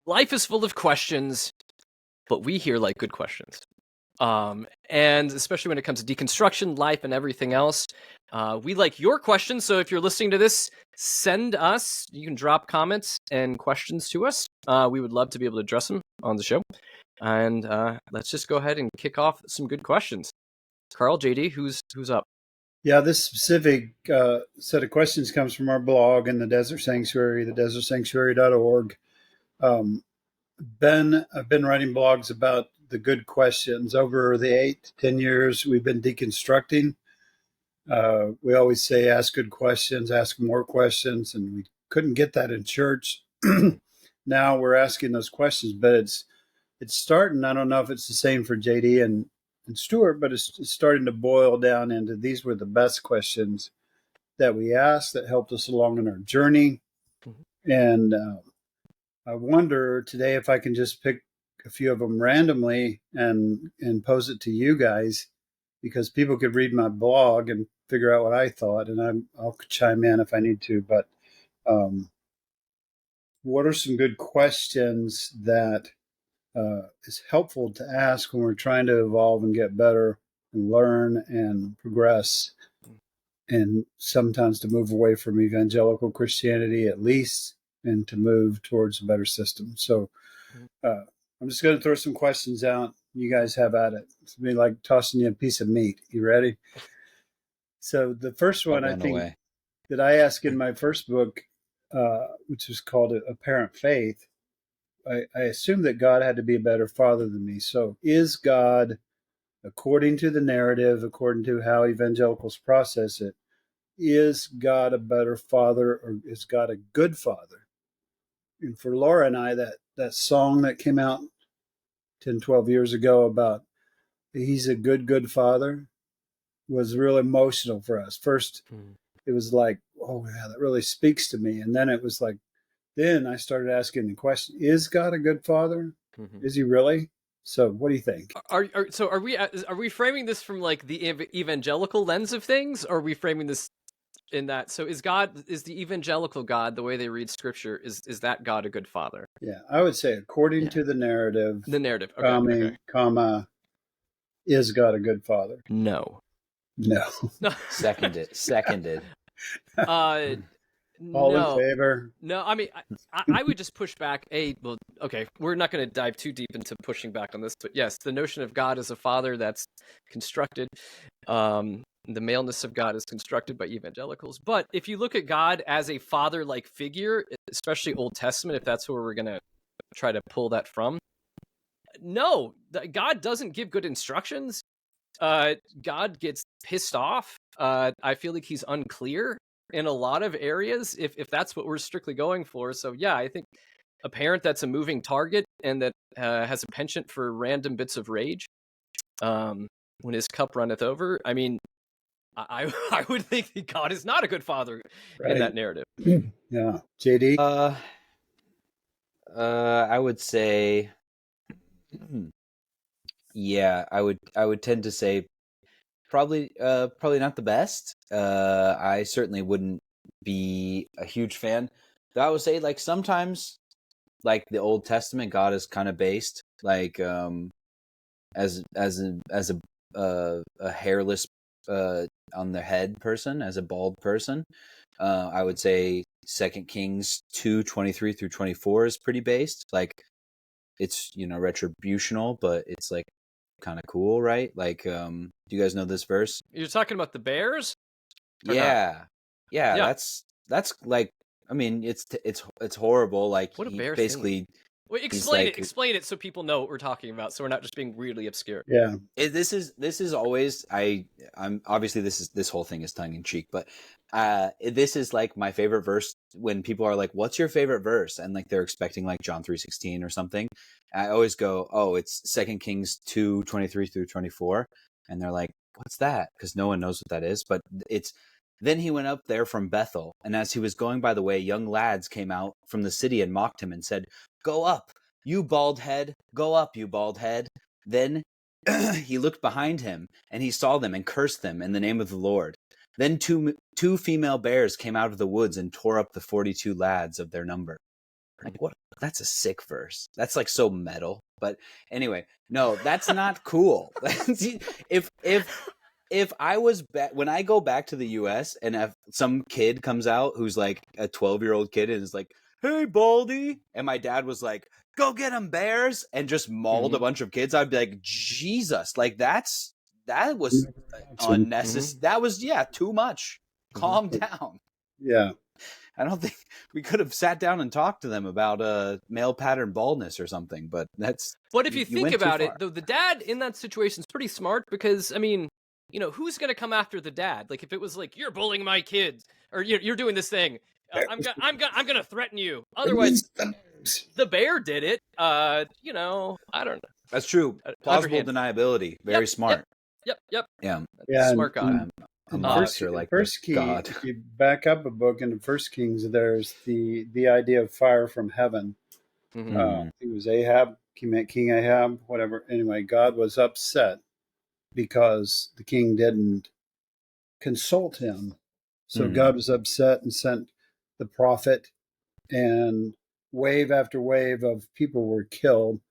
life is full of questions, but we here like good questions. And especially when it comes to deconstruction, life, and everything else, we like your questions. So if you're listening to this, you can drop comments and questions to us. We would love to be able to address them on the show. And let's just go ahead and kick off some good questions. Karl, JD, who's up? Yeah, this specific set of questions comes from our blog in the Desert Sanctuary, thedesertsanctuary.org. I've been writing blogs about the good questions. Over the 8 to 10 years we've been deconstructing. We always say ask good questions, ask more questions, and we couldn't get that in church. Now we're asking those questions, but it's starting. I don't know if it's the same for JD and Stuart, but it's starting to boil down into these were the best questions that we asked that helped us along in our journey. And I wonder today if I can just pick a few of them randomly and pose it to you guys, because people could read my blog and figure out what I thought, and I'll chime in if I need to. But what are some good questions that is helpful to ask when we're trying to evolve and get better and learn and progress, and sometimes to move away from evangelical Christianity at least, and to move towards a better system? So I'm just going to throw some questions out. You guys have at it. It's going to be like tossing you a piece of meat. You ready? So the first one I think that I asked in my first book, which was called Apparent Faith, I assumed that God had to be a better father than me. So is God, according to the narrative, according to how evangelicals process it, is God a better father, or is God a good father? And for Laura and I, that song that came out 10, 12 years ago about he's a good father was real emotional for us. First, it was like, oh yeah, that really speaks to me. And then it was like, then I started asking the question, is God a good father? Is he really? So what do you think? Are we framing this from like the evangelical lens of things, or are we framing this in that? So is the evangelical God, the way they read scripture, is that God a good father? Yeah, I would say according to the narrative. Okay. Comma, is God a good father? No. Seconded. All in favor? No, I mean, I would just push back. Okay, we're not going to dive too deep into pushing back on this, but yes, the notion of God as a father, that's constructed. The maleness of God is constructed by evangelicals. But if you look at God as a father-like figure, especially Old Testament, if that's where we're going to try to pull that from, no, God doesn't give good instructions. God gets pissed off. I feel like he's unclear in a lot of areas, if that's what we're strictly going for. So yeah, I think a parent that's a moving target and that has a penchant for random bits of rage when his cup runneth over, I mean, I would think that God is not a good father in that narrative. Yeah. JD? I would say, yeah, I would tend to say probably not the best. I certainly wouldn't be a huge fan. But I would say, like, sometimes, like the Old Testament, God is kind of based like as a hairless on the head person, as a bald person. I would say 2 Kings 2:23 through 24 is pretty based. Like, it's, retributional, but it's like kind of cool, right? Like, do you guys know this verse? You're talking about the bears? Yeah. That's like, I mean, it's horrible. Like, what a bear basically thing. Wait, explain it so people know what we're talking about, so we're not just being weirdly obscure. Yeah. This is always, I'm obviously, this whole thing is tongue in cheek, but this is like my favorite verse. When people are like, what's your favorite verse? And like they're expecting like John 3:16 or something. I always go, oh, it's 2 Kings 2:23 through 24. And they're like, what's that? Because no one knows what that is. But it's, then he went up there from Bethel, and as he was going by the way, young lads came out from the city and mocked him and said, go up, you bald head, go up, you bald head. Then he looked behind him, and he saw them and cursed them in the name of the Lord. Then two female bears came out of the woods and tore up the 42 lads of their number. Like, what? That's a sick verse. That's like so metal. But anyway, no, that's not cool. If I was back when I go back to the U.S. and if some kid comes out who's like a 12-year-old kid and is like, "Hey, Baldy," and my dad was like, "Go get him, Bears," and just mauled a bunch of kids, I'd be like, Jesus, like that was unnecessary. That was too much. Calm down. Yeah. I don't think we could have sat down and talked to them about male pattern baldness or something, but that's. But if you think about it, though, the dad in that situation is pretty smart because, I mean, you know, who's going to come after the dad? Like, if it was like, you're bullying my kids or you're doing this thing, I'm going to threaten you. Otherwise, the bear did it. You know, I don't know. That's true. Plausible deniability. Very smart. Yep. Yeah. Smart guy. A monster like First King, God. if you back up a book into First Kings, there's the idea of fire from heaven. It was Ahab, King Ahab, whatever. Anyway, God was upset because the king didn't consult him. So God was upset and sent the prophet, and wave after wave of people were killed,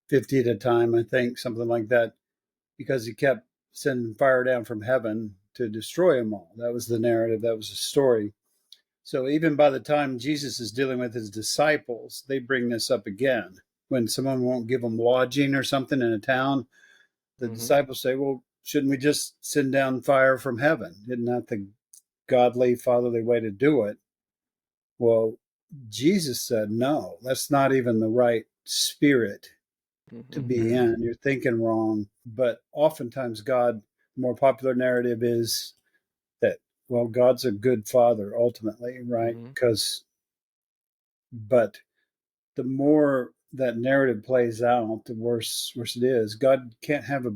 50 at a time, I think, something like that, because he kept sending fire down from heaven to destroy them all. That was the narrative. That was the story. So even by the time Jesus is dealing with his disciples, they bring this up again. When someone won't give them lodging or something in a town, the disciples say, well, shouldn't we just send down fire from heaven? Isn't that the godly, fatherly way to do it? Well, Jesus said, no, that's not even the right spirit to be in. You're thinking wrong. But oftentimes God, the more popular narrative is that, well, God's a good father ultimately, right? But the more that narrative plays out, the worse it is. God can't have a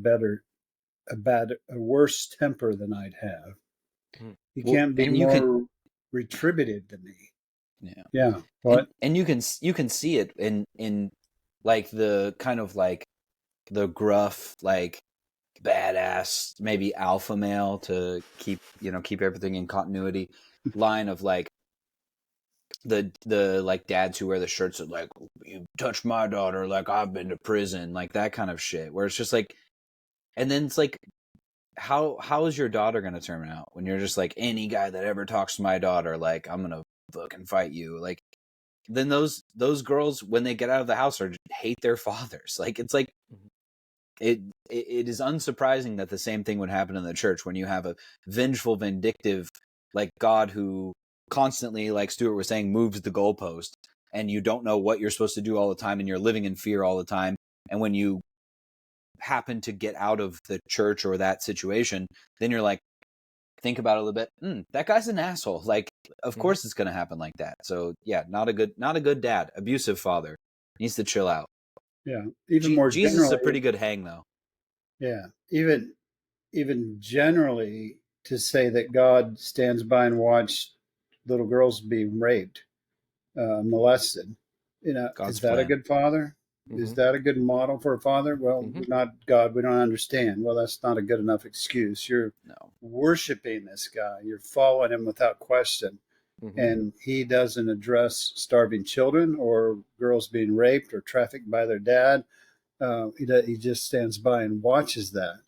worse temper than I'd have. He can't be more retributive than me. Yeah. What? And you can see it in like the kind of like the gruff, like badass, maybe alpha male to keep everything in continuity line of like the like dads who wear the shirts that like, you touched my daughter, like I've been to prison, like that kind of shit, where it's just like, and then it's like, how is your daughter going to turn out when you're just like, any guy that ever talks to my daughter, like I'm going to fucking fight you. Like, then those girls, when they get out of the house, hate their fathers. Like, it's like, it is unsurprising that the same thing would happen in the church when you have a vengeful, vindictive, like God who constantly, like Stuart was saying, moves the goalpost, and you don't know what you're supposed to do all the time, and you're living in fear all the time. And when you happen to get out of the church or that situation, then you're like, think about it a little bit. That guy's an asshole. Like, of course it's going to happen like that. So yeah, not a good dad, abusive father, needs to chill out. Yeah. Even more Jesus generally, is a pretty good hang though. Yeah. Even generally, to say that God stands by and watch little girls being raped, molested, God's is that a good father? Is that a good model for a father? Well, we're not God. We don't understand. Well, that's not a good enough excuse. You're worshiping this guy. You're following him without question. And he doesn't address starving children or girls being raped or trafficked by their dad. He just stands by and watches that.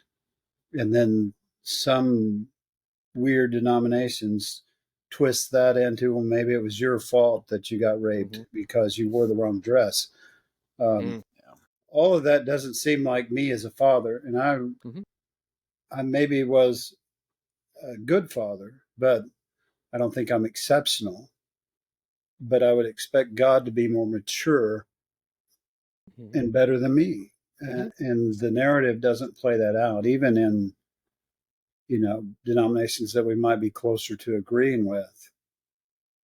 And then some weird denominations twist that into, well, maybe it was your fault that you got raped because you wore the wrong dress. All of that doesn't seem like me as a father, and I maybe was a good father, but I don't think I'm exceptional. But I would expect God to be more mature and better than me, and the narrative doesn't play that out, even in denominations that we might be closer to agreeing with.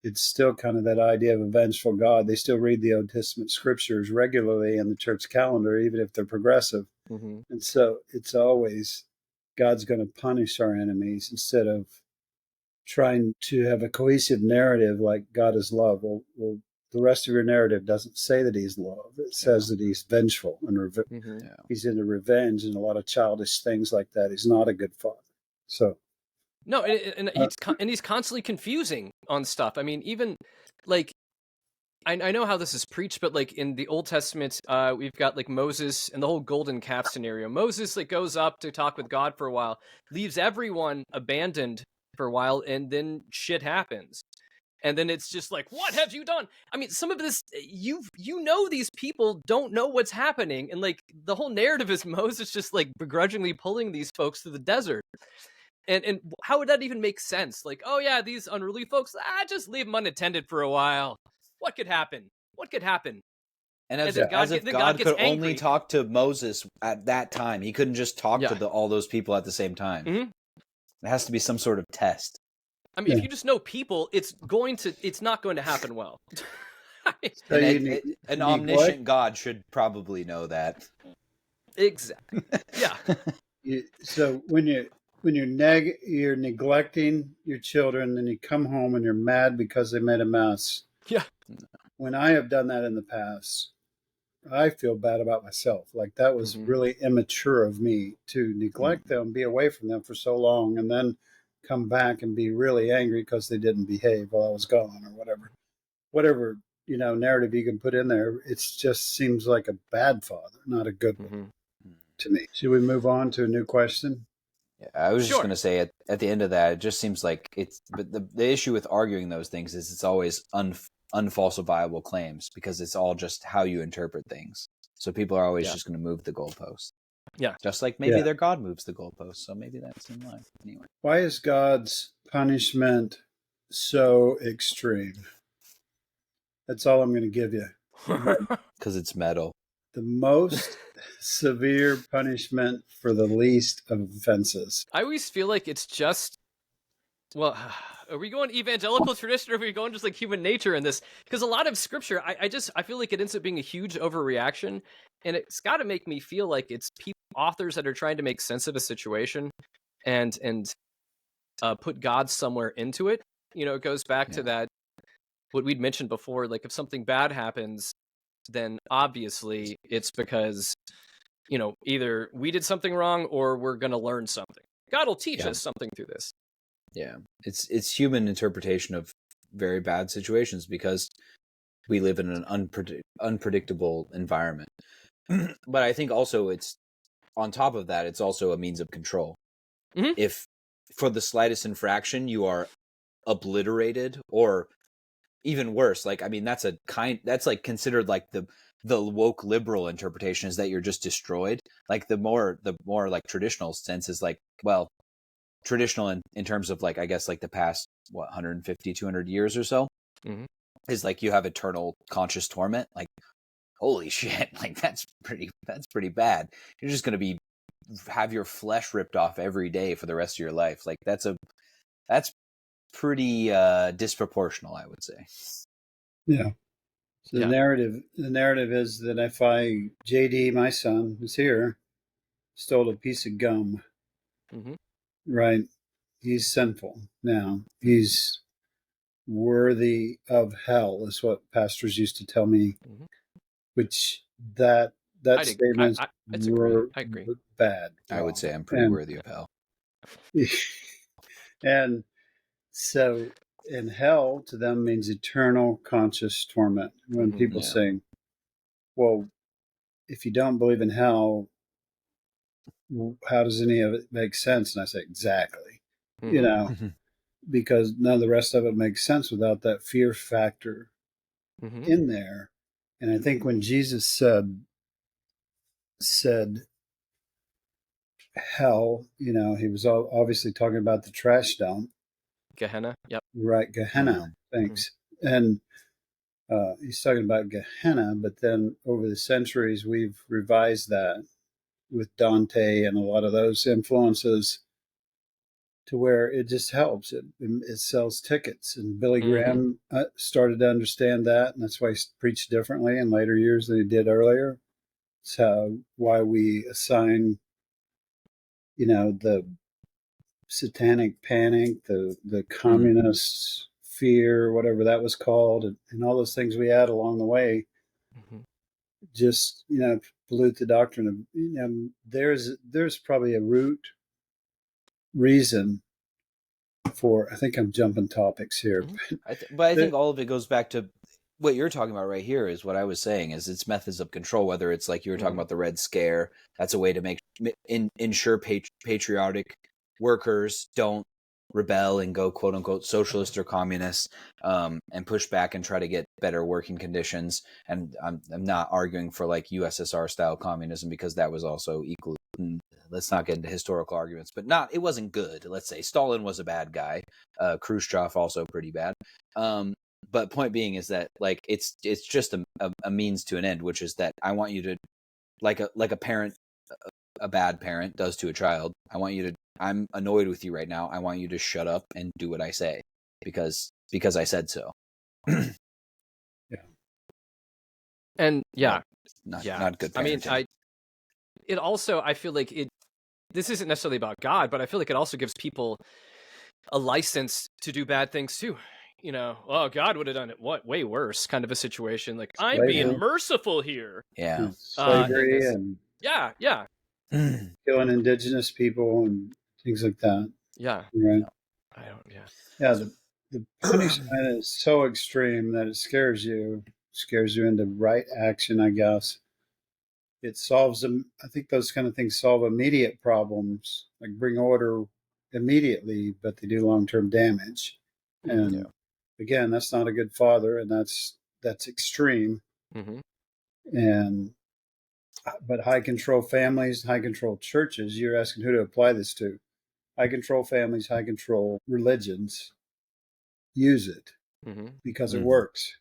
It's still kind of that idea of a vengeful God. They still read the Old Testament scriptures regularly in the church calendar, even if they're progressive. And so it's always God's going to punish our enemies instead of trying to have a cohesive narrative like God is love. Well, the rest of your narrative doesn't say that he's love. It says that he's vengeful and he's into revenge and a lot of childish things like that. He's not a good father. So. No, and he's constantly confusing on stuff. I mean, even like I know how this is preached, but like in the Old Testament, we've got like Moses and the whole golden calf scenario. Moses like goes up to talk with God for a while, leaves everyone abandoned for a while, and then shit happens. And then it's just like, what have you done? I mean, some of this, you know, these people don't know what's happening, and like the whole narrative is Moses just like begrudgingly pulling these folks to the desert. And how would that even make sense? Like, oh yeah, these unruly folks, just leave them unattended for a while. What could happen? What could happen? And And as, then as if then God gets could only angry. talk to Moses at that time. He couldn't just talk Yeah. to all those people at the same time. Mhm. It has to be some sort of test. I mean, if you just know people, it's not going to happen well. So An omniscient God should probably know that. Exactly. Yeah. So when you're neglecting your children, and you come home and you're mad because they made a mess. Yeah. When I have done that in the past, I feel bad about myself. Like that was really immature of me to neglect them, be away from them for so long, and then come back and be really angry because they didn't behave while I was gone, or whatever narrative you can put in there. It just seems like a bad father, not a good one to me. Should we move on to a new question? Yeah, I was just going to say at the end of that, it just seems like but the issue with arguing those things is it's always unfalsifiable claims, because it's all just how you interpret things. So people are always just going to move the goalpost. Yeah. Just like maybe their God moves the goalpost. So maybe that's in line. Anyway. Why is God's punishment so extreme? That's all I'm going to give you. Because it's metal. The most severe punishment for the least of offenses. I always feel like it's just, well, are we going evangelical tradition, or are we going just like human nature in this? Because a lot of scripture, I feel like it ends up being a huge overreaction, and it's got to make me feel like it's authors that are trying to make sense of a situation and put God somewhere into it. It goes back to that, what we'd mentioned before, like if something bad happens, then obviously it's because, either we did something wrong or we're going to learn something. God will teach us something through this. Yeah, it's human interpretation of very bad situations, because we live in an unpredictable environment. But I think also it's, on top of that, it's also a means of control. If for the slightest infraction you are obliterated, or even worse, like, I mean, that's like considered like the woke liberal interpretation is that you're just destroyed. Like the more like traditional sense is like, well, traditional in terms of like, I guess like the past 150 200 years or so, is like you have eternal conscious torment. Like, holy shit, like that's pretty bad. You're just going to have your flesh ripped off every day for the rest of your life. Like that's pretty disproportional, I would say. Yeah. So the narrative is that if JD, my son, who's here, stole a piece of gum, right? He's sinful. Now he's worthy of hell, is what pastors used to tell me. Which that statement were bad. I would say I'm pretty worthy of hell. And so, in hell to them means eternal conscious torment. When people say, well, if you don't believe in hell, how does any of it make sense? And I say, exactly. Because none of the rest of it makes sense without that fear factor in there. And I think when Jesus said hell, he was obviously talking about the trash dump. Gehenna. Yep. Right. Gehenna. Thanks. And he's talking about Gehenna, but then over the centuries, we've revised that with Dante and a lot of those influences to where it just helps. It sells tickets. And Billy Graham started to understand that, and that's why he preached differently in later years than he did earlier. It's why we assign, the satanic panic, the communist fear, whatever that was called, and all those things we add along the way, just pollute the doctrine of there's probably a root reason for. I think I'm jumping topics here, but I think all of it goes back to what you're talking about right here is what I was saying is it's methods of control, whether it's like you were talking about the Red Scare. That's a way to ensure patriotic workers don't rebel and go quote unquote socialist or communist, and push back and try to get better working conditions. And I'm not arguing for like USSR style communism, because that was also equal. Let's not get into historical arguments, but it wasn't good. Let's say Stalin was a bad guy. Khrushchev also pretty bad. But point being is that like it's just a means to an end, which is that I want you to, like a parent, a bad parent does to a child. I'm annoyed with you right now. I want you to shut up and do what I say because I said so. Yeah. And not good parenting. I mean, I feel like this isn't necessarily about God, but I feel like it also gives people a license to do bad things too. You know, oh, God would have done it way worse kind of a situation. Like, I'm being merciful here. Yeah. Slavery and yeah. killing indigenous people and things like that. Yeah. Right. Yeah. The punishment is so extreme that it scares you into right action, I guess. It solves them. I think those kind of things solve immediate problems, like bring order immediately, but they do long-term damage. And again, that's not a good father, and that's extreme. And but high control families, high control churches, you're asking who to apply this to. High control families, high control religions use it because it works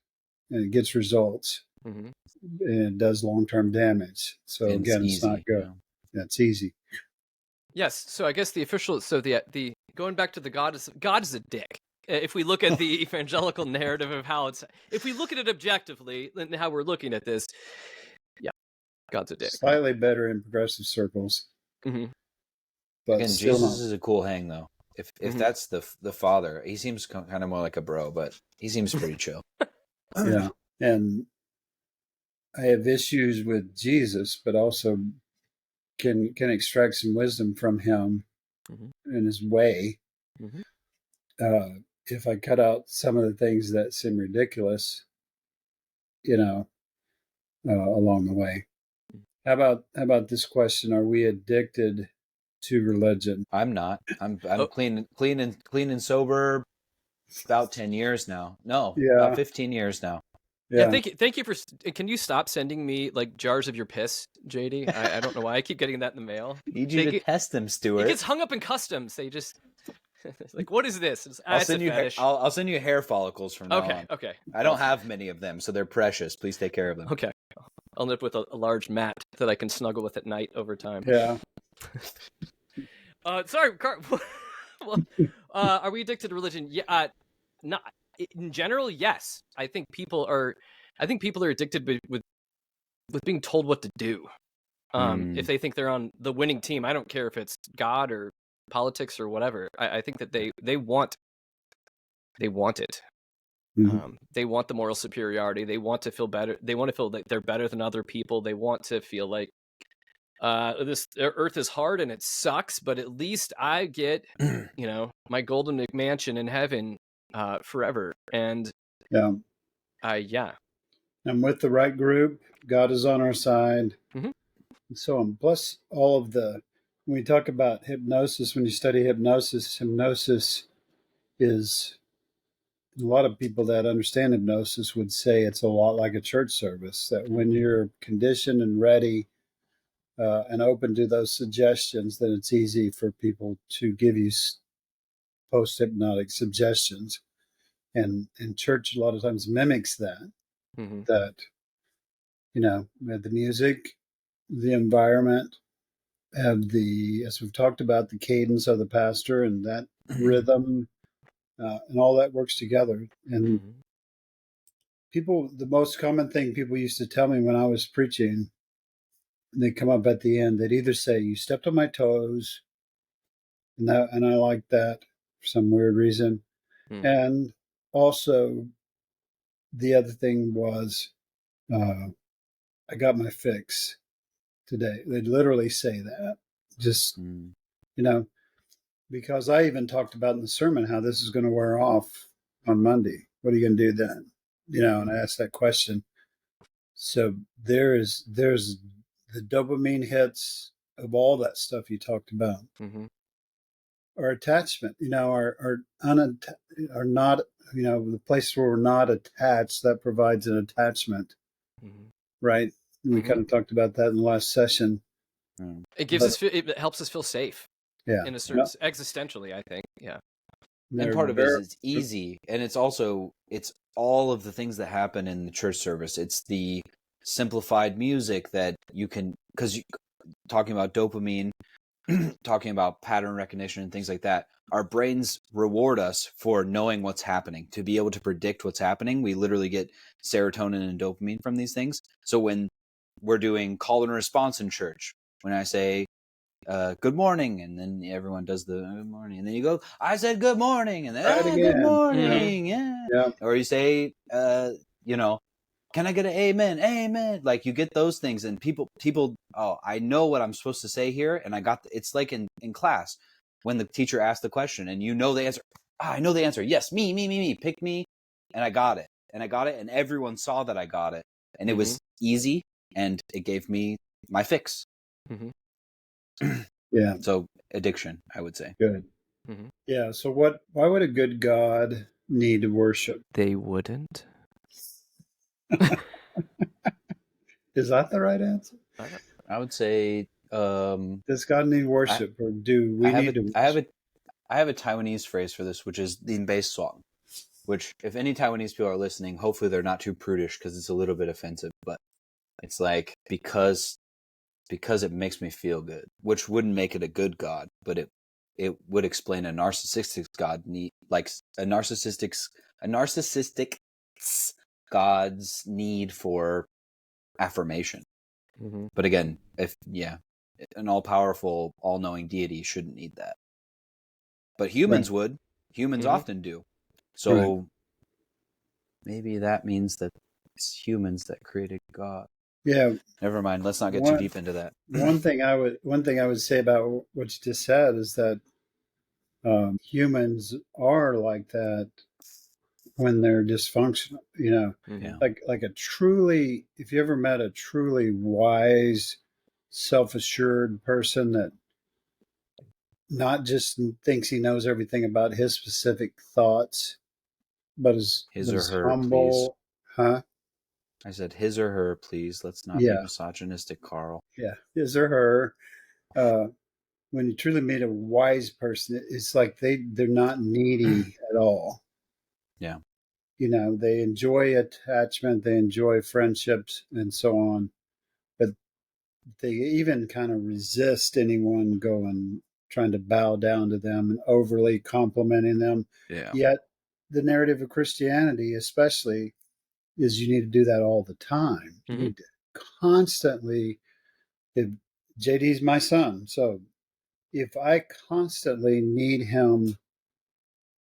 and it gets results and it does long-term damage. So and again, it's not good. Yeah, it's easy. Yes. So I guess the going back to the God is a dick. If we look at the evangelical narrative of if we look at it objectively and how we're looking at this, yeah, God's a dick. Slightly better in progressive circles. But again, Jesus is a cool hang though. If that's the father, he seems kind of more like a bro, but he seems pretty chill. Yeah, and I have issues with Jesus, but also can extract some wisdom from him in his way. If I cut out some of the things that seem ridiculous, along the way. How about this question? Are we addicted to religion? I'm not. I'm clean and sober about 10 years now. No, about 15 years now. Yeah. Thank you for. Can you stop sending me like jars of your piss, JD? I don't know why I keep getting that in the mail. Need you to test them, Stuart. It gets hung up in customs. They just like, what is this? I'll send you hair follicles from now on. Okay. I don't have many of them, so they're precious. Please take care of them. Okay. I'll end up with a large mat that I can snuggle with at night over time. Yeah. Sorry, well, are we addicted to religion? Yeah. Not in general. Yes. I think people are addicted with being told what to do. If they think they're on the winning team, I don't care if it's God or politics or whatever. I think that they want it. They want the moral superiority. They want to feel better. They want to feel like they're better than other people. They want to feel like this earth is hard and it sucks, but at least I get my golden mansion in heaven forever. And I'm with the right group. God is on our side. And so on. Plus all of when we talk about hypnosis, when you study hypnosis is, a lot of people that understand hypnosis would say it's a lot like a church service, that when you're conditioned and ready and open to those suggestions, then it's easy for people to give you post-hypnotic suggestions. And church a lot of times mimics that, that, with the music, the environment, have as we've talked about, the cadence of the pastor and that rhythm, and all that works together. And the most common thing people used to tell me when I was preaching, they come up at the end, they'd either say, "You stepped on my toes," and I like that for some weird reason. And also, the other thing was, "I got my fix today." They'd literally say that, just because I even talked about in the sermon how this is going to wear off on Monday. What are you going to do then? and ask that question. So there's the dopamine hits of all that stuff you talked about. Mm-hmm. Our attachment, are not, the place where we're not attached, that provides an attachment, right? We kind of talked about that in the last session. It gives us, it helps us feel safe. Yeah. In a certain, existentially, I think. Yeah. And part of it is it's easy, and it's also, it's all of the things that happen in the church service. It's the simplified music that you can, because talking about dopamine, talking about pattern recognition and things like that, our brains reward us for knowing what's happening. To be able to predict what's happening, we literally get serotonin and dopamine from these things. So when we're doing call and response in church, when I say, good morning, and then everyone does the good morning, and then you go, I said good morning, and then good morning, yeah. Or you say, can I get an amen? Amen. Like, you get those things, and people, oh, I know what I'm supposed to say here, and it's like in class when the teacher asks the question, and you know the answer. I know the answer. Yes, me, pick me, and I got it, and everyone saw that I got it, and it was easy, and it gave me my fix. Yeah. So addiction, I would say. Good. Yeah. So why would a good God need worship? They wouldn't. Is that the right answer? I would say, does God need worship, or do we need to worship? I have a Taiwanese phrase for this, which is din bei suang, which, if any Taiwanese people are listening, hopefully they're not too prudish, because it's a little bit offensive, but it's like, because it makes me feel good, which wouldn't make it a good God, but it would explain a narcissistic God need, like a narcissistic God's need for affirmation. But again, an all-powerful, all-knowing deity shouldn't need that. But humans would. Humans often do. So maybe that means that it's humans that created God. Yeah. Never mind. Let's not get too deep into that. One thing I would say about what you just said is that humans are like that when they're dysfunctional. Like a truly, if you ever met a truly wise, self-assured person that not just thinks he knows everything about his specific thoughts, but is her, humble. Please. Huh? I said his or her, please. Let's not be misogynistic, Karl. Yeah, his or her. When you truly meet a wise person, it's like they're not needy at all. Yeah. They enjoy attachment, they enjoy friendships, and so on. But they even kind of resist anyone trying to bow down to them and overly complimenting them. Yeah. Yet the narrative of Christianity, especially, is you need to do that all the time. You need to constantly. If JD's my son, so if I constantly need him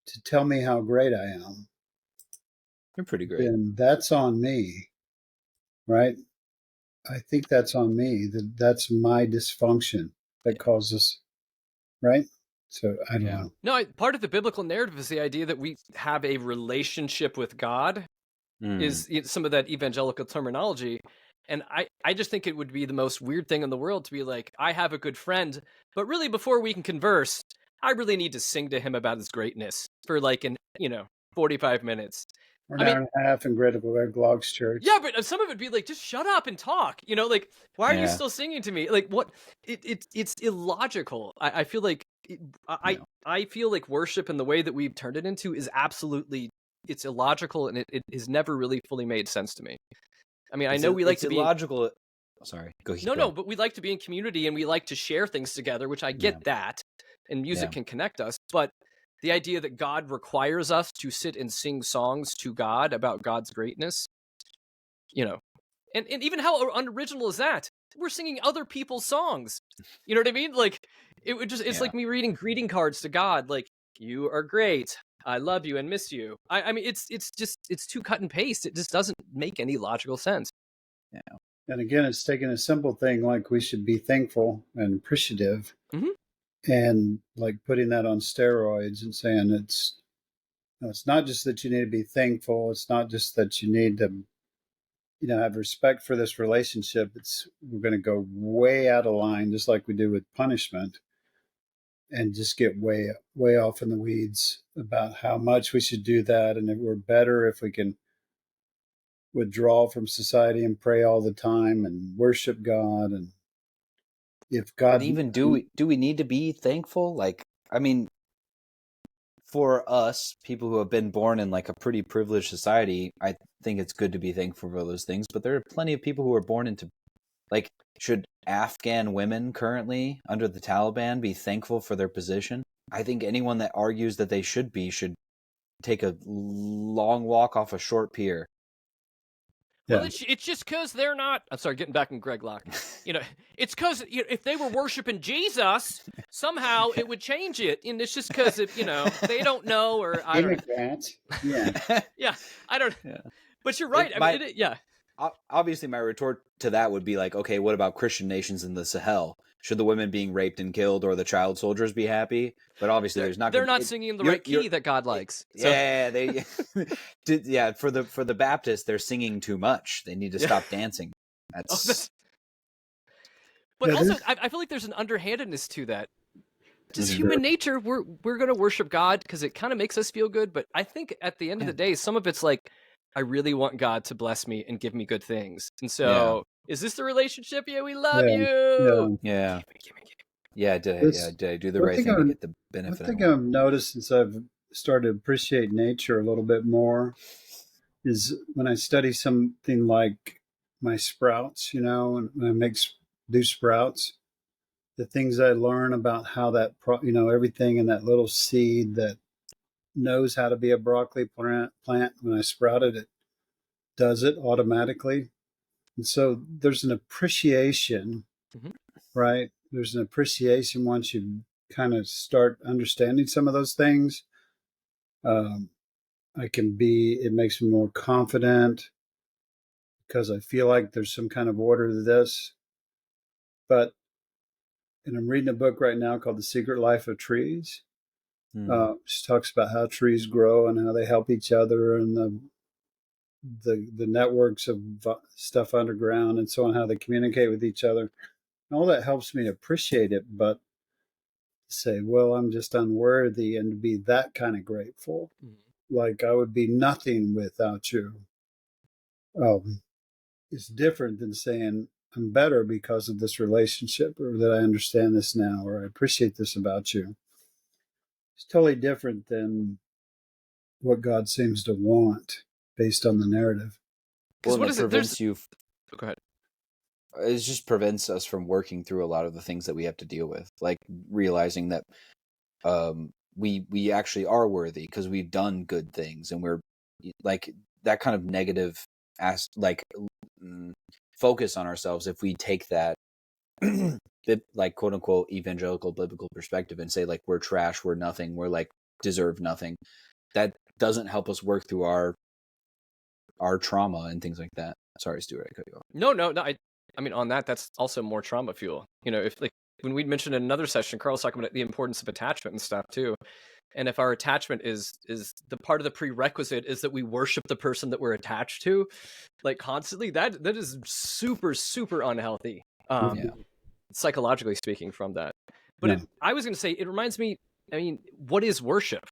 to tell me how great I am, you're pretty great, then that's on me, right? I think that's on me. That's my dysfunction that causes, right? So I don't know. No, part of the biblical narrative is the idea that we have a relationship with God, is some of that evangelical terminology. And I just think it would be the most weird thing in the world to be like, I have a good friend, but really before we can converse, I really need to sing to him about his greatness for 45 minutes. Or an hour and a half in Glog's church. Yeah, but some of it would be like, just shut up and talk. Why are you still singing to me? Like, what? It's illogical. I feel like I feel like worship and the way that we've turned it into is absolutely, it's illogical, and it has never really fully made sense to me. I mean, I know we like to be illogical. Sorry, go ahead. No, but we like to be in community and we like to share things together, which I get that, and music can connect us. But the idea that God requires us to sit and sing songs to God about God's greatness, and even how unoriginal is that? We're singing other people's songs. You know what I mean? Like, it's like me reading greeting cards to God, like, you are great, I love you and miss you. I mean, it's too cut and paste. It just doesn't make any logical sense. Yeah. And again, it's taking a simple thing like we should be thankful and appreciative, and like putting that on steroids and saying it's No, it's not just that you need to be thankful. It's not just that you need to, have respect for this relationship. We're going to go way out of line, just like we do with punishment, and just get way, way off in the weeds about how much we should do that. And that we're better if we can withdraw from society and pray all the time and worship God. And if God, But even do we need to be thankful? Like, I mean, for us, people who have been born in like a pretty privileged society, I think it's good to be thankful for those things. But there are plenty of people who are born into, like, should Afghan women currently under the Taliban be thankful for their position? I think anyone that argues that they should take a long walk off a short pier. Well, it's just because they're not. I'm sorry, getting back in Greg Locke. It's because if they were worshiping Jesus, somehow it would change it, and it's just because they don't know, or I don't know. Yeah, yeah, I don't. Yeah. But you're right. Yeah. Obviously, my retort to that would be like, okay, what about Christian nations in the Sahel? Should the women being raped and killed or the child soldiers be happy? But obviously, they're not singing the right key that God likes. So. Yeah, for the Baptists, they're singing too much. They need to stop dancing. But also, I feel like there's an underhandedness to that. Just human nature, we're going to worship God because it kind of makes us feel good. But I think at the end of the day, some of it's like, I really want God to bless me and give me good things. And so, is this the relationship? Yeah, we love you. Yeah. Did I do the right thing to get the benefit? One thing I've noticed since I've started to appreciate nature a little bit more is when I study something like my sprouts, and when I do sprouts, the things I learn about how that, everything in that little seed that knows how to be a broccoli plant, when I sprout it, it does it automatically. And so there's an appreciation, right? There's an appreciation once you kind of start understanding some of those things. It makes me more confident because I feel like there's some kind of order to this. And I'm reading a book right now called The Secret Life of Trees. Which talks about how trees grow and how they help each other, and the networks of stuff underground and so on, how they communicate with each other. And all that helps me appreciate it, but say, well, I'm just unworthy, and to be that kind of grateful. Like I would be nothing without you. It's different than saying I'm better because of this relationship, or that I understand this now, or I appreciate this about you. It's totally different than what God seems to want based on the narrative. Well, it prevents you. Go ahead. It just prevents us from working through a lot of the things that we have to deal with, like realizing that we actually are worthy because we've done good things, and we're like that kind of negative focus on ourselves. If we take that like quote unquote evangelical biblical perspective and say like we're trash, we're nothing, we're like deserve nothing, that doesn't help us work through our trauma and things like that. Sorry, Stuart, I cut you off. No. I mean, on that's also more trauma fuel. If like when we mentioned in another session, Carl's talking about the importance of attachment and stuff too. And if our attachment is the part of the prerequisite is that we worship the person that we're attached to, like constantly, that is super, super unhealthy. Psychologically speaking from that. But I was going to say, it reminds me, I mean, what is worship?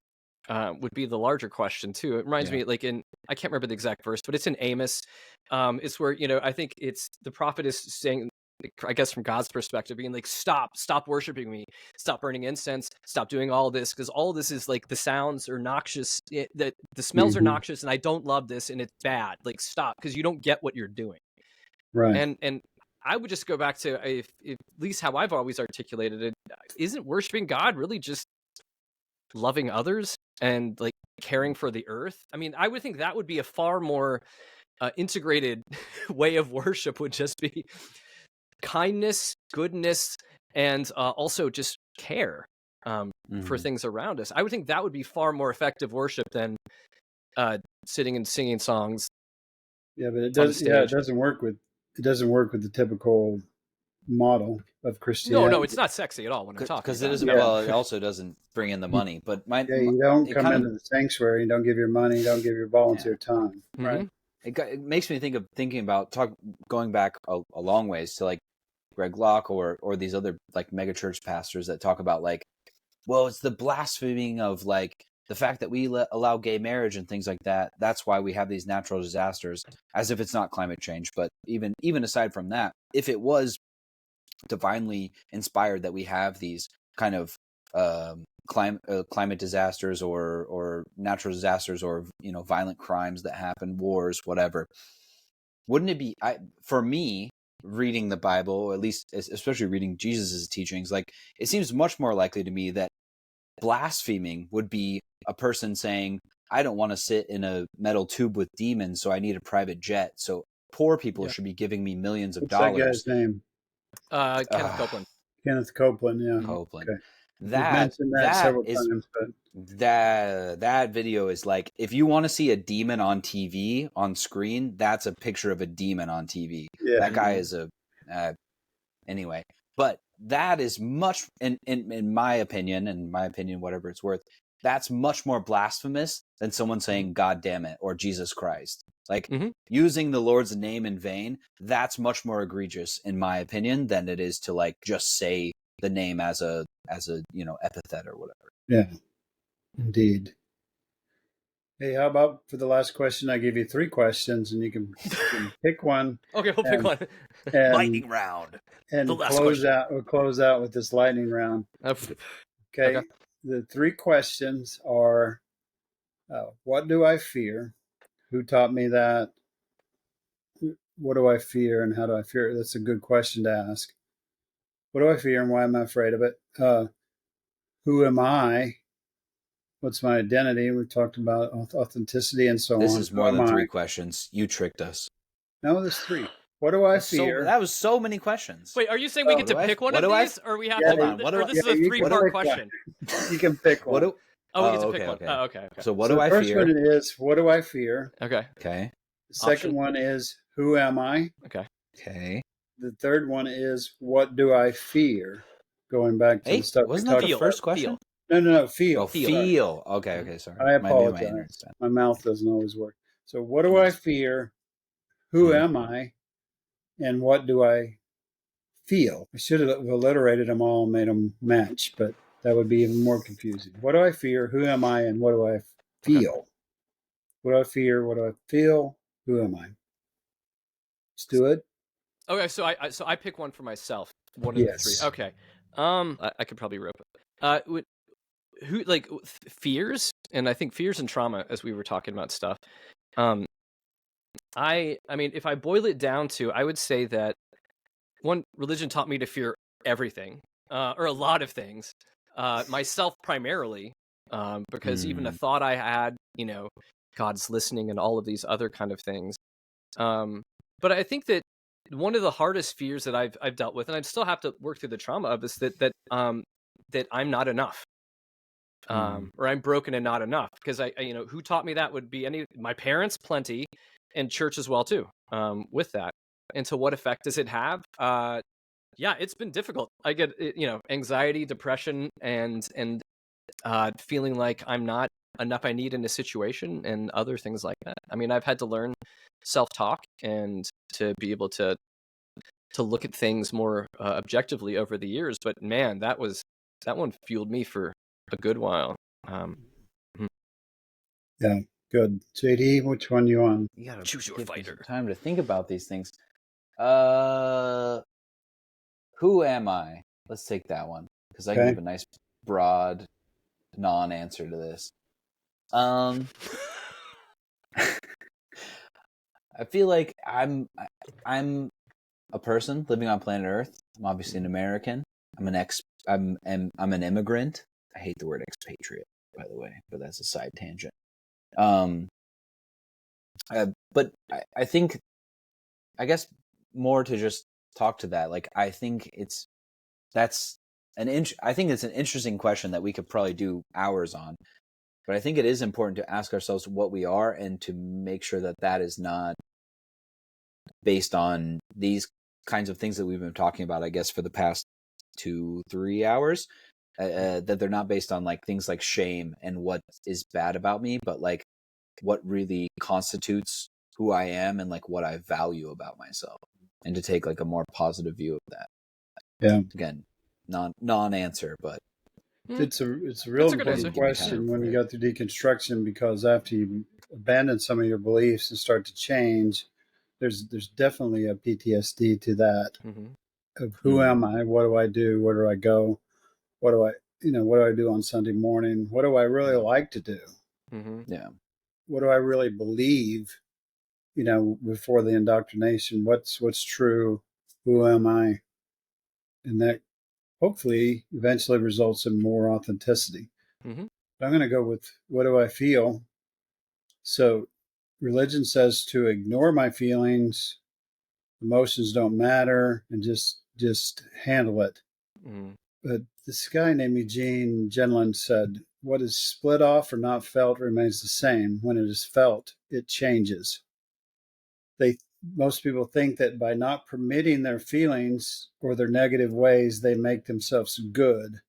Would be the larger question too. It reminds me, like I can't remember the exact verse, but it's in Amos. It's where, I think it's the prophet is saying, I guess from God's perspective, being like, stop worshiping me, stop burning incense, stop doing all this, because all this is like the sounds are noxious, the smells are noxious, and I don't love this, and it's bad. Like stop, because you don't get what you're doing. Right. And I would just go back to if at least how I've always articulated it. Isn't worshiping God really just loving others and like caring for the earth? I mean, I would think that would be a far more integrated way of worship, would just be kindness, goodness, and also just care for things around us. I would think that would be far more effective worship than sitting and singing songs. Yeah, but it doesn't work with the typical model of Christianity. No, it's not sexy at all when I'm talking because about it is. it. Well, it also doesn't bring in the money. But You don't it come kind into of the sanctuary, you don't give your money, you don't give your volunteer time. Mhm. Right. it makes me thinking about going back a long ways to like Greg Locke or these other like mega church pastors that talk about like, well, it's the blaspheming of like the fact that we allow gay marriage and things like that. That's why we have these natural disasters, as if it's not climate change. But even aside from that, if it was divinely inspired that we have these kind of climate disasters or natural disasters or violent crimes that happen, wars, whatever, wouldn't it be for me reading the Bible, or at least especially reading Jesus's teachings, like it seems much more likely to me that blaspheming would be a person saying, I don't want to sit in a metal tube with demons, so I need a private jet. So poor people should be giving me millions of What's that dollars. guy's name? Kenneth Copeland. Kenneth Copeland, yeah. Copeland. Okay. You've That mentioned that several is times, but that video is like, if you want to see a demon on TV on screen, that's a picture of a demon on TV. yeah. That guy is a anyway. But that is much in my opinion, whatever it's worth, that's much more blasphemous than someone saying God damn it or Jesus Christ. Like using the Lord's name in vain, that's much more egregious in my opinion than it is to like just say the name as a epithet or whatever. Yeah, indeed. Hey, how about for the last question, I give you 3 questions and you can pick one. Okay, we'll pick one. Lightning round. And The last we'll question. close out with this lightning round. Okay. The 3 questions are, what do I fear? Who taught me that? What do I fear and how do I fear it? That's a good question to ask. What do I fear and why am I afraid of it? Who am I? What's my identity? We talked about authenticity and so on. This is more than 3 questions. You tricked us. No, there's 3. What do I fear? That was so many questions. Wait, are you saying we get to pick one of these, or we have Hold to? on, Or this is a 3-part question? You can pick one. We get to pick okay, one. okay. Oh, okay. So what do I fear? The fear? first one is, what do I fear? Okay. Okay. The second one is, who am I? Okay. Okay. The third one is, what do I fear? Going back to the stuff wasn't we that talked the first question? No, feel. Oh, feel. Okay, sorry. I apologize. My mouth doesn't always work. So what do I fear? Who am I? And what do I feel? I should have alliterated them all and made them match, but that would be even more confusing. What do I fear? Who am I? And what do I feel? Okay. What do I fear? What do I feel? Who am I? Let's do it. Okay, so I pick one for myself. One of the 3. Okay. I could probably rope it. Who like fears, and I think fears and trauma, as we were talking about stuff. I mean, if I boil it down to, I would say that one, religion taught me to fear everything, or a lot of things, myself primarily, because even a thought I had, God's listening and all of these other kind of things. But I think that one of the hardest fears that I've dealt with, and I still have to work through the trauma of, is that I'm not enough. Or I'm broken and not enough, because who taught me that would be my parents, plenty, and church as well too. With that, and to what effect does it have? Yeah, it's been difficult. I get anxiety, depression, and feeling like I'm not enough. I need in a situation, and other things like that. I mean, I've had to learn self-talk and to be able to look at things more objectively over the years. But man, that one fueled me for a good while. Yeah, good. JD, which one you on? You gotta choose your fighter. Time to think about these things. Who am I? Let's take that one, because I can give a nice broad non-answer to this. I feel like I'm a person living on planet Earth. I'm obviously an American. I'm an immigrant. I hate the word expatriate, by the way, but that's a side tangent. But I think, I guess, more to just talk to that. Like, I think it's an interesting question that we could probably do hours on. But I think it is important to ask ourselves what we are, and to make sure that is not based on these kinds of things that we've been talking about, I guess, for the past 2-3 hours, that they're not based on like things like shame and what is bad about me, but like what really constitutes who I am and like what I value about myself, and to take like a more positive view of that. Yeah. Again, non-answer, but It's a real That's a good important answer. question when you go through deconstruction, because after you abandon some of your beliefs and start to change, there's definitely a PTSD to that of who am I, what do I do, where do I go, what do I do on Sunday morning, what do I really like to do, yeah, what do I really believe, before the indoctrination, what's true, who am I, and that hopefully eventually results in more authenticity. Mm-hmm. I'm going to go with what do I feel. So religion says to ignore my feelings, emotions don't matter, and just handle it. But this guy named Eugene Genlin said, what is split off or not felt remains the same. When it is felt, it changes. Most people think that by not permitting their feelings or their negative ways, they make themselves good.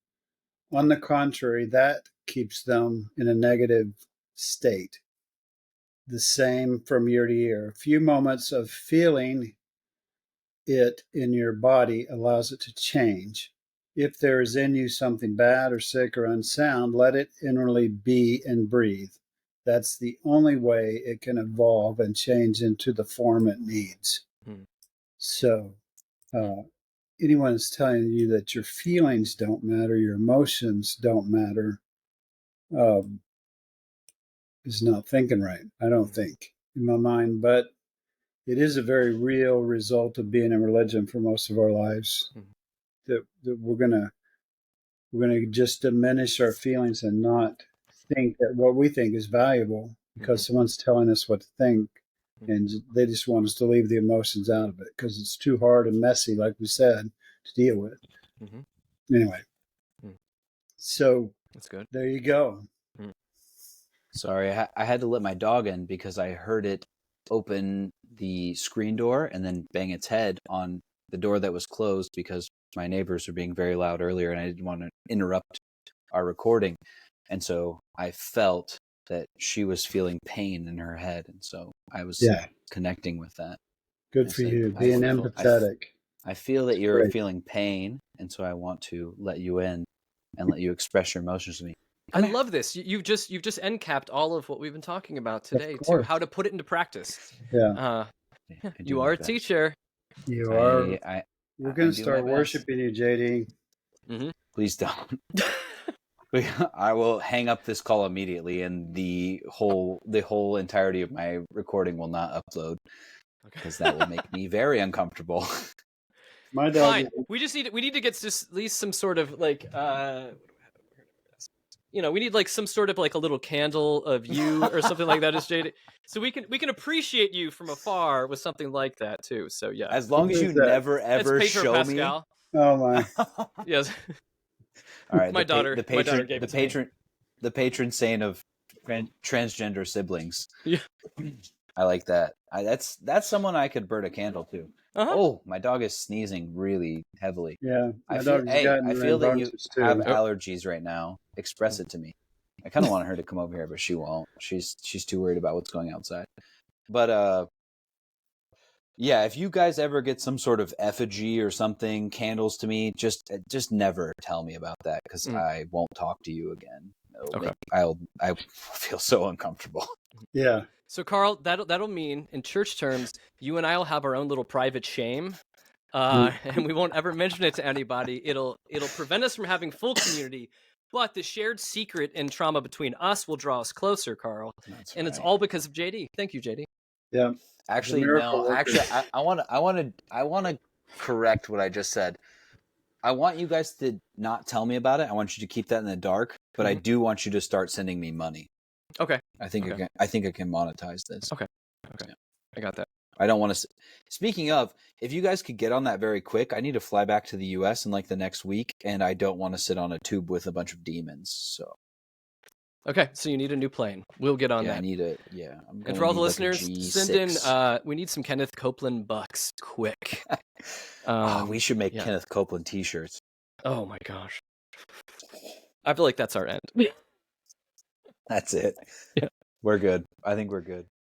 On the contrary, that keeps them in a negative state. The same from year to year. A few moments of feeling it in your body allows it to change. If there is in you something bad or sick or unsound, let it inwardly be and breathe. That's the only way it can evolve and change into the form it needs. So, anyone is telling you that your feelings don't matter, your emotions don't matter, is not thinking right, I don't think, in my mind. But it is a very real result of being in religion for most of our lives, that we're gonna just diminish our feelings and not think that what we think is valuable because someone's telling us what to think, and they just want us to leave the emotions out of it because it's too hard and messy, like we said, to deal with. Anyway, so That's good. there you go. Sorry, I had to let my dog in because I heard it open the screen door and then bang its head on the door that was closed because my neighbors were being very loud earlier and I didn't want to interrupt our recording. And so I felt that she was feeling pain in her head. And so I was connecting with that. Good for you, being empathetic. I feel that you're Great. feeling pain. And so I want to let you in and let you express your emotions to me. I love this. You've just end capped all of what we've been talking about today too. How to put it into practice. Yeah. You are a teacher. You are. We're going to start worshiping you, JD. Please don't. I will hang up this call immediately, and the whole entirety of my recording will not upload because that will make me very uncomfortable. My dog. Fine. We need to get just at least some sort of like we need like some sort of like a little candle of you or something like that, as JD, so we can appreciate you from afar with something like that too. So yeah, as long as you never ever show Pascal. Me. Oh my. Yes. All right. My daughter gave it to me. The patron saint of transgender siblings. Yeah. I like that. That's someone I could burn a candle to. Oh, my dog is sneezing really heavily. Yeah, I feel that you have allergies right now. Express it to me. I kind of want her to come over here, but she won't. She's too worried about what's going outside. But yeah, if you guys ever get some sort of effigy or something, candles to me, just never tell me about that because I won't talk to you again. I feel so uncomfortable. Yeah. So Karl, that'll mean in church terms, you and I will have our own little private shame, and we won't ever mention it to anybody. It'll prevent us from having full community, but the shared secret and trauma between us will draw us closer, Karl. And it's all because of JD. Thank you, JD. Yeah. Actually, no. Actually, I want to correct what I just said. I want you guys to not tell me about it. I want you to keep that in the dark. But I do want you to start sending me money. Okay. I think I can monetize this. Okay. Yeah. I got that. I don't want to. Speaking of, if you guys could get on that very quick, I need to fly back to the U.S. in like the next week, and I don't want to sit on a tube with a bunch of demons. So. Okay, so you need a new plane. We'll get on that. I need a and for all the listeners, send in. We need some Kenneth Copeland bucks quick. We should make yeah. Kenneth Copeland t-shirts. Oh my gosh. I feel like that's our end. That's it. Yeah. We're good. I think we're good.